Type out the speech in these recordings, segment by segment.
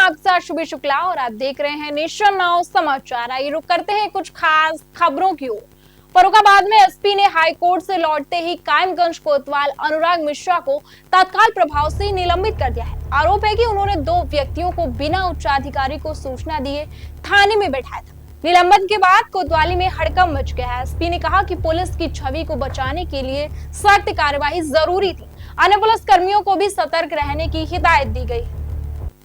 आपके साथ शुभी शुक्ला और आप देख रहे हैं नेशन नाउ समाचार। आइए रुक करते हैं कुछ खास खबरों की ओर। फर्रुखाबाद में एसपी ने हाई कोर्ट से लौटते ही कायमगंज कोतवाल अनुराग मिश्रा को तत्काल प्रभाव से निलंबित कर दिया है। आरोप है कि उन्होंने 2 व्यक्तियों को बिना उच्चाधिकारी को सूचना दिए थाने में बैठाया था। निलंबन के बाद कोतवाली में हड़कंप मच गया है। एसपी ने कहा कि पुलिस की छवि को बचाने के लिए सख्त कार्रवाई जरूरी थी। अन्य पुलिस कर्मियों को भी सतर्क रहने की हिदायत दी गई।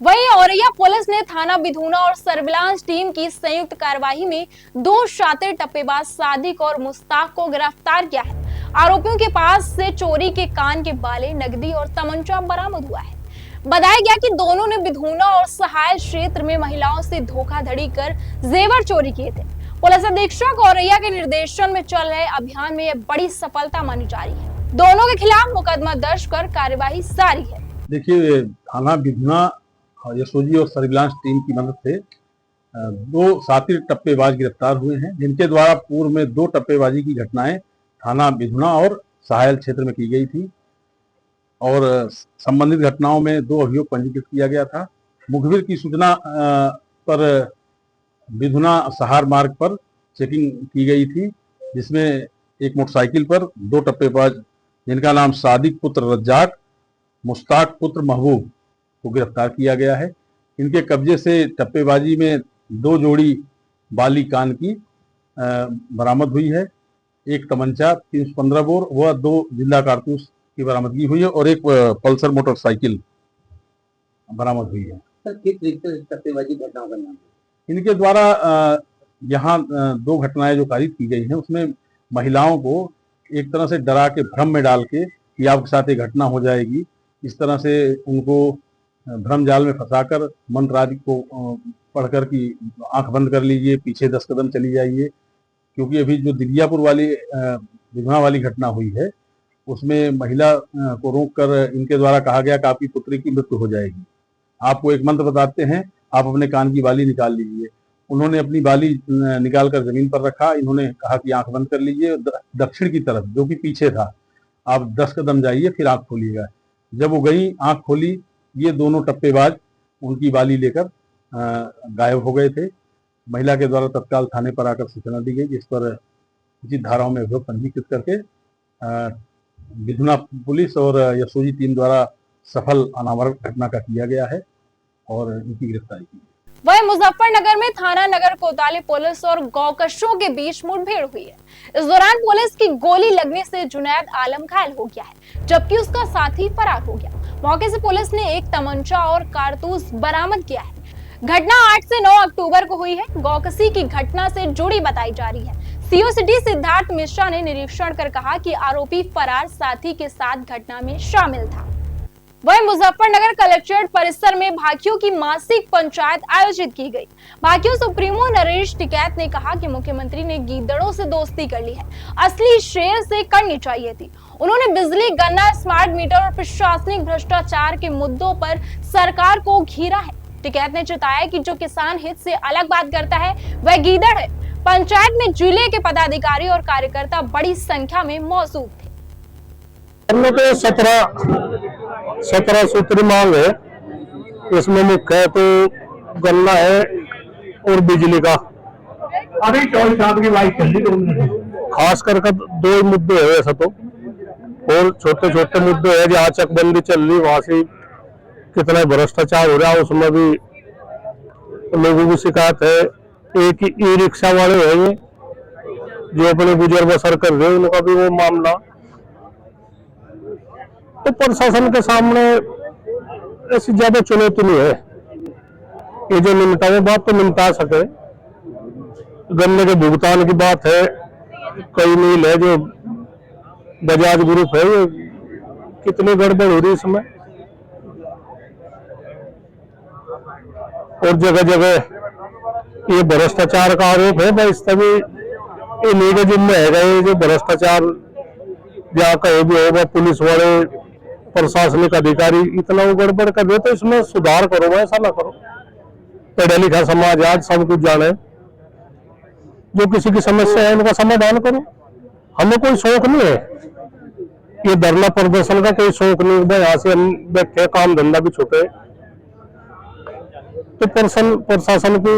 वहीं औरैया पुलिस ने थाना बिधूना और सर्विलांस टीम की संयुक्त कार्रवाई में 2 शातिर टप्पेबाज सादिक और मुस्ताक को गिरफ्तार किया है। आरोपियों के पास से चोरी के कान के बाले, नकदी और तमंचा बरामद हुआ है। बताया गया कि दोनों ने बिधूना और सहाय क्षेत्र में महिलाओं से धोखाधड़ी कर जेवर चोरी किए थे। पुलिस अधीक्षक औरैया के निर्देशन में चल रहे अभियान में यह बड़ी सफलता मानी जा रही है। दोनों के खिलाफ मुकदमा दर्ज कर कार्यवाही जारी है। देखिए, थाना बिधूना यशोजी और सर्विलांस टीम की मदद से 2 शातिर टप्पेबाज गिरफ्तार हुए हैं, जिनके द्वारा पूर्व में 2 टप्पेबाजी की घटनाएं थाना बिधूना और सहायल क्षेत्र में की गई थी और संबंधित घटनाओं में 2 अभियोग पंजीकृत किया गया था। मुखबिर की सूचना पर बिधूना सहार मार्ग पर चेकिंग की गई थी, जिसमें एक मोटरसाइकिल पर 2 टप्पेबाज, जिनका नाम सादिक पुत्र रज्जाक, मुस्ताक पुत्र महबूब को गिरफ्तार किया गया है। इनके कब्जे से टप्पेबाजी में 2 जोड़ी बाली कान की बरामद हुई है, 1 तमंचा 315 बोर व 2 जिंदा कारतूस की बरामदगी हुई है और 1 पल्सर मोटरसाइकिल बरामद हुई है। सर, किस तरीके से टप्पेबाजी घटनाओं का नाम? इनके द्वारा यहाँ 2 घटनाएं जो कारित की गई हैं, उसमें महिलाओं को एक तरह से डरा के भ्रम में डाल के कि आपके साथ एक घटना हो जाएगी, इस तरह से उनको भ्रम जाल में फंसाकर मंत्र आदि को पढ़कर कि आंख बंद कर लीजिए, पीछे 10 कदम चली जाइए। क्योंकि अभी जो दिलियापुर वाली बिधुना वाली घटना हुई है, उसमें महिला को रोककर इनके द्वारा कहा गया कि आपकी पुत्री की मृत्यु हो जाएगी, आपको एक मंत्र बताते हैं, आप अपने कान की बाली निकाल लीजिए। उन्होंने अपनी बाली निकालकर जमीन पर रखा। इन्होंने कहा कि आंख बंद कर लीजिए, दक्षिण की तरफ जो कि पीछे था, आप 10 कदम जाइए, फिर आंख खोलिएगा। जब वो गई, आंख खोली, ये दोनों टप्पेबाज उनकी बाली लेकर गायब हो गए थे। महिला के द्वारा तत्काल थाने पर आकर सूचना दी गई, जिस पर उचित धाराओं में अभियोग पंजीकृत करके बिधुना पुलिस और यशोजी टीम द्वारा सफल अनावरण घटना का किया गया है और इनकी गिरफ्तारी की। वहीं मुजफ्फरनगर में थाना नगर कोतवाली पुलिस और गौकशों के बीच मुठभेड़ हुई है। इस दौरान पुलिस की गोली लगने से जुनैद आलम घायल हो गया है, जबकि उसका साथी फरार हो गया। मौके से पुलिस ने 1 तमंचा और कारतूस बरामद किया है। घटना 8 से 9 अक्टूबर को हुई है। गौकसी की घटना से जुड़ी बताई जा रही है। सीओ सिटी सिद्धार्थ मिश्रा ने निरीक्षण कर कहा कि आरोपी फरार साथी के साथ घटना में शामिल था। वहीं मुजफ्फरनगर कलेक्ट्रेट परिसर में भाकियों की मासिक पंचायत आयोजित की गई। भाकियों सुप्रीमो नरेश टिकैत ने कहा कि मुख्यमंत्री ने गीदड़ों से दोस्ती कर ली है, असली शेर से करनी चाहिए थी। उन्होंने बिजली, गन्ना, स्मार्ट मीटर और प्रशासनिक भ्रष्टाचार के मुद्दों पर सरकार को घेरा है। टिकैत ने चिताया कि जो किसान हित से अलग बात करता है वह गीदड़ है। पंचायत में जिले के पदाधिकारी और कार्यकर्ता बड़ी संख्या में मौजूद थे। 17 सूत्री मांग है, इसमें मुख्य तो गन्ना है और बिजली का। अभी 24 की बात चल रही, खास करके 2 मुद्दे है वैसे तो, और छोटे छोटे मुद्दे है। जहाँ चकबंदी चल रही वहां से कितना भ्रष्टाचार हो रहा है, उसमें भी लोगों की शिकायत है। एक ई रिक्शा वाले है ये जो अपने गुजर बसर कर रहे हैं, उनका भी वो मामला। तो प्रशासन के सामने ऐसी ज्यादा चुनौती नहीं है, ये जो निमटा है बात तो निमटा सके। गन्ने के भुगतान की बात है, कई मील है जो बजाज ग्रुप है, ये कितनी गड़बड़ हो रही इसमें, और जगह जगह ये भ्रष्टाचार का आरोप है। बस तभी इन्हीं के जिम्मे है ये जो भ्रष्टाचार जहाँ कहीं भी होगा, पुलिस वाले, प्रशासनिक अधिकारी इतना वो गड़बड़ कर रहे, तो इसमें सुधार करो, ऐसा ना करो। पढ़ा लिखा समाज आज सब कुछ जाने, जो किसी की समस्या है उनका समाधान करो। हमें कोई शौक नहीं है, ये धरना प्रदर्शन का कोई शौक नहीं है। यहाँ से हम बैठे, काम धंधा भी छूटे, तो प्रशासन को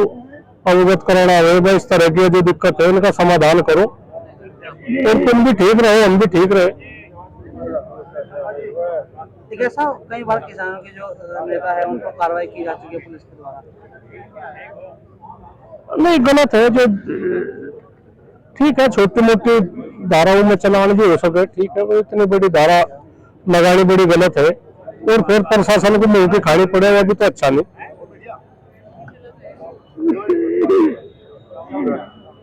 अवगत कराना है भाई इस तरह की जो दिक्कत है इनका समाधान करो और तुम भी ठीक रहे हम भी ठीक रहे। ठीक है साहब, कई बार किसानों के जो नेता है उन पर कार्रवाई की जा चुकी है पुलिस के द्वारा। नहीं गलत है जो ठीक है, छोटी मोटी धाराओं में चलान भी हो सके ठीक है, वो इतनी बड़ी धारा लगानी बड़ी गलत है और फिर प्रशासन को मुंह की खानी पड़ेगा अभी तो अच्छा नहीं।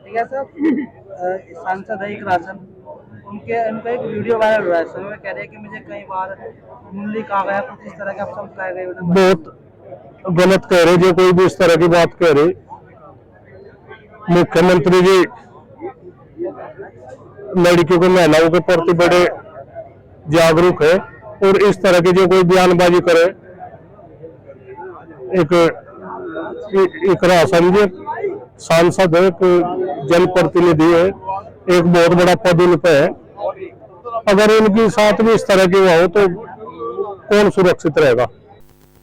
ठीक है साहब, सांसद है एक राशन उनका एक वीडियो वायरल हो रहा है, समय कह रहे हैं कि मुझे कई बार मुरली कहा गया, कुछ इस तरह के आप शब्द कहे गए। बहुत गलत कह रहे जो कोई भी इस तरह की बात कह रहे। मुख्यमंत्री जी लड़कियों को महिलाओं के प्रति बड़े जागरूक है और इस तरह की जो कोई बयानबाजी करे एक राशन जी सांसद है, एक जनप्रतिनिधि है, एक बहुत बड़ा पद उन पे है, अगर इनके साथ भी इस तरह की हुआ हो तो कौन सुरक्षित रहेगा।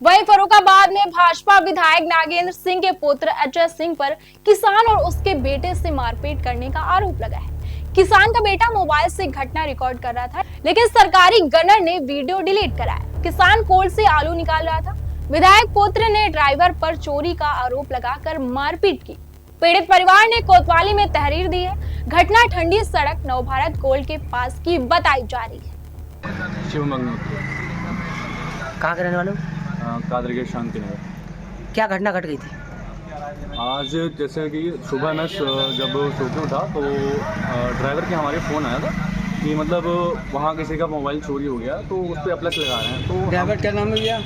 वहीं फर्रुखाबाद में भाजपा विधायक नागेंद्र सिंह के पुत्र अजय सिंह पर किसान और उसके बेटे से मारपीट करने का आरोप लगा है। किसान का बेटा मोबाइल से घटना रिकॉर्ड कर रहा था, लेकिन सरकारी गनर ने वीडियो डिलीट कराया। किसान कोल से आलू निकाल रहा था। विधायक पुत्र ने ड्राइवर पर चोरी का आरोप लगाकर मारपीट की। पीड़ित परिवार ने कोतवाली में तहरीर दी है। घटना ठंडी सड़क नवभारत कोल के पास की बताई जा रही है। शिवमंगल कहाँ के रहने वाले हो? कादरगेट शांति नगर। क्या घटना घट गई थी? आज जैसे कि सुबह मैं जब सो के उठा तो ड्राइवर के हमारे फ़ोन आया था कि मतलब वहाँ किसी का मोबाइल चोरी हो गया, तो उस पर अप्लस लगा रहे हैं। तो ड्राइवर क्या नाम है भैया?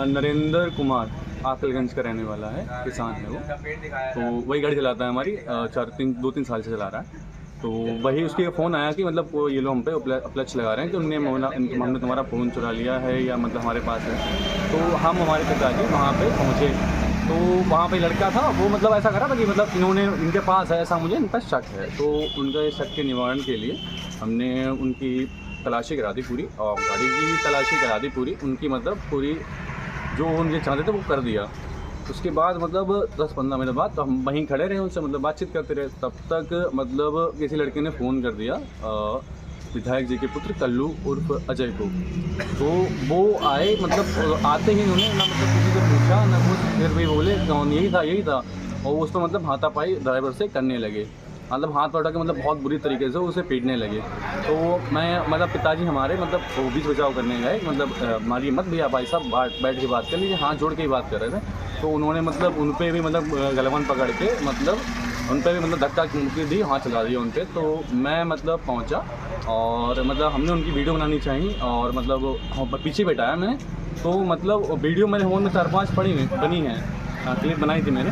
नरेंद्र कुमार आकलगंज का रहने वाला है, किसान है वो। तो वही गाड़ी चलाता है हमारी, 2-3 साल से चला रहा है। तो वही उसके फ़ोन आया कि मतलब ये लोग हम पे अप्लच लगा रहे हैं कि हमने तुम्हारा फ़ोन चुरा लिया है या मतलब हमारे पास है। तो हम हमारे पिताजी वहाँ पे पहुँचे, तो वहाँ पे लड़का था, वो मतलब ऐसा करा था कि मतलब इन्होंने इनके पास है, ऐसा मुझे इन पर शक है। तो उनका शक के निवारण के लिए हमने उनकी तलाशी करा दी पूरी, और गाड़ी की भी तलाशी करा दी पूरी। उनकी मतलब पूरी जो उनके चाहते थे वो कर दिया। उसके बाद मतलब 10-15 मिनट बाद तो हम वहीं खड़े रहे, उनसे मतलब बातचीत करते रहे। तब तक मतलब किसी लड़के ने फ़ोन कर दिया विधायक जी के पुत्र कल्लू उर्फ अजय को। तो वो आए, मतलब आते ही उन्होंने ना मतलब किसी से पूछा ना कुछ, फिर भी बोले कौन यही था और उसको मतलब हाथापाई ड्राइवर से करने लगे। मतलब हाथ पकड़ के मतलब बहुत बुरी तरीके से उसे पीटने लगे। तो मैं मतलब पिताजी हमारे मतलब वो बीच बचाव करने गए, मतलब मारिए मत भैया, भाई साहब बैठ के बात कर लीजिए, हाथ जोड़ के ही बात कर रहे थे। तो उन्होंने मतलब उन पर भी मतलब गलवन पकड़ के मतलब उन पर भी मतलब धक्का मुक्की दी, हाथ चला दिया उन पर। तो मैं मतलब पहुंचा और मतलब हमने उनकी वीडियो बनानी चाहिए और मतलब पीछे बैठाया मैंने। तो मतलब वीडियो मेरे फ़ोन में 4-5 बनी है, क्लिप बनाई थी मैंने।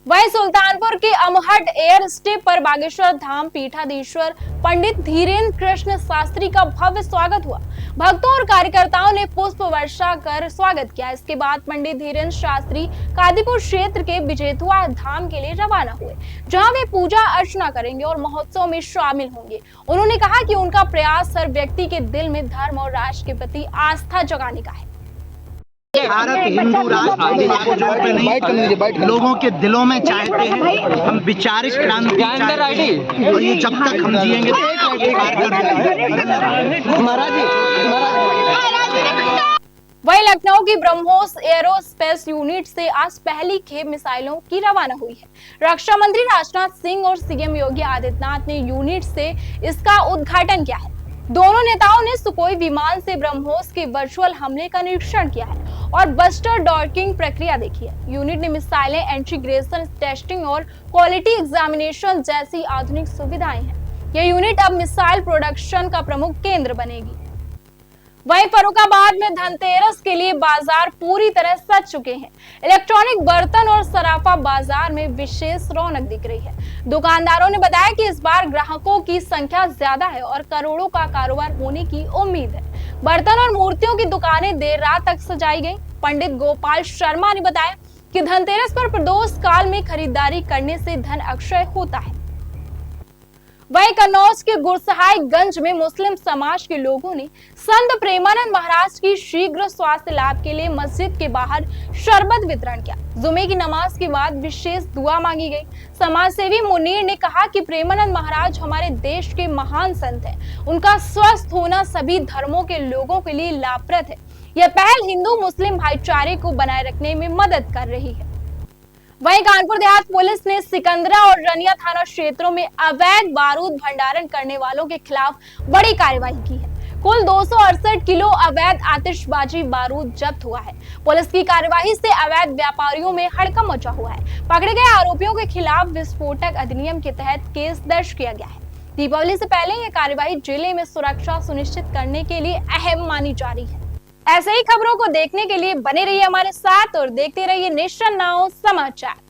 वहीं सुल्तानपुर के अमहट एयर स्ट्रिप पर बागेश्वर धाम पीठाधीश्वर पंडित धीरेन्द्र कृष्ण शास्त्री का भव्य स्वागत हुआ। भक्तों और कार्यकर्ताओं ने पुष्प वर्षा कर स्वागत किया। इसके बाद पंडित धीरेन्द्र शास्त्री कादीपुर क्षेत्र के विजेतुआ धाम के लिए रवाना हुए, जहां वे पूजा अर्चना करेंगे और महोत्सव में शामिल होंगे। उन्होंने कहा कि उनका प्रयास हर व्यक्ति के दिल में धर्म और राष्ट्र के प्रति आस्था जगाने का है। भारत हिंदू राष्ट्र को जोड़ पे नहीं, लोगों के दिलों में चाहते हैं। हम विचारित क्रांति चाहते हैं और ये जब तक हम जिएंगे वहीं लखनऊ की ब्रह्मोस एरोस्पेस यूनिट से आज पहली खेप मिसाइलों की रवाना हुई है। रक्षा मंत्री राजनाथ सिंह और सीएम योगी आदित्यनाथ ने यूनिट से इसका उद्घाटन किया है। दोनों नेताओं ने सुखोई विमान से ब्रह्मोस के वर्चुअल हमले का निरीक्षण किया है और बस्टर डॉकिंग प्रक्रिया देखी है। यूनिट ने मिसाइलें, इंटीग्रेशन टेस्टिंग और क्वालिटी एग्जामिनेशन जैसी आधुनिक सुविधाएं हैं। यह यूनिट अब मिसाइल प्रोडक्शन का प्रमुख केंद्र बनेगी। वहीं फर्रुखाबाद में धनतेरस के लिए बाजार पूरी तरह सज चुके हैं। इलेक्ट्रॉनिक बर्तन और सराफा बाजार में विशेष रौनक दिख रही है। दुकानदारों ने बताया कि इस बार ग्राहकों की संख्या ज्यादा है और करोड़ों का कारोबार होने की उम्मीद है। बर्तन और मूर्तियों की दुकानें देर रात तक सजाई गई। पंडित गोपाल शर्मा ने बताया कि धनतेरस पर प्रदोष काल में खरीदारी करने से धन अक्षय होता है। वहीं कन्नौज के गुरसहायगंज में मुस्लिम समाज के लोगों ने संत प्रेमानंद महाराज की शीघ्र स्वास्थ्य लाभ के लिए मस्जिद के बाहर शरबत वितरण किया। जुमे की नमाज के बाद विशेष दुआ मांगी गई। समाज सेवी मुनीर ने कहा कि प्रेमानंद महाराज हमारे देश के महान संत हैं। उनका स्वस्थ होना सभी धर्मों के लोगों के लिए लाभप्रद है। यह पहल हिंदू मुस्लिम भाईचारे को बनाए रखने में मदद कर रही है। वहीं कानपुर देहात पुलिस ने सिकंदरा और रनिया थाना क्षेत्रों में अवैध बारूद भंडारण करने वालों के खिलाफ बड़ी कार्रवाई की है। कुल 268 किलो अवैध आतिशबाजी बारूद जब्त हुआ है। पुलिस की कार्रवाई से अवैध व्यापारियों में हड़कंप मचा हुआ है। पकड़े गए आरोपियों के खिलाफ विस्फोटक अधिनियम के तहत केस दर्ज किया गया है। दीपावली से पहले यह कार्रवाई जिले में सुरक्षा सुनिश्चित करने के लिए अहम मानी जा रही है। ऐसे ही खबरों को देखने के लिए बने रहिए हमारे साथ और देखते रहिए नेशन नाउ समाचार।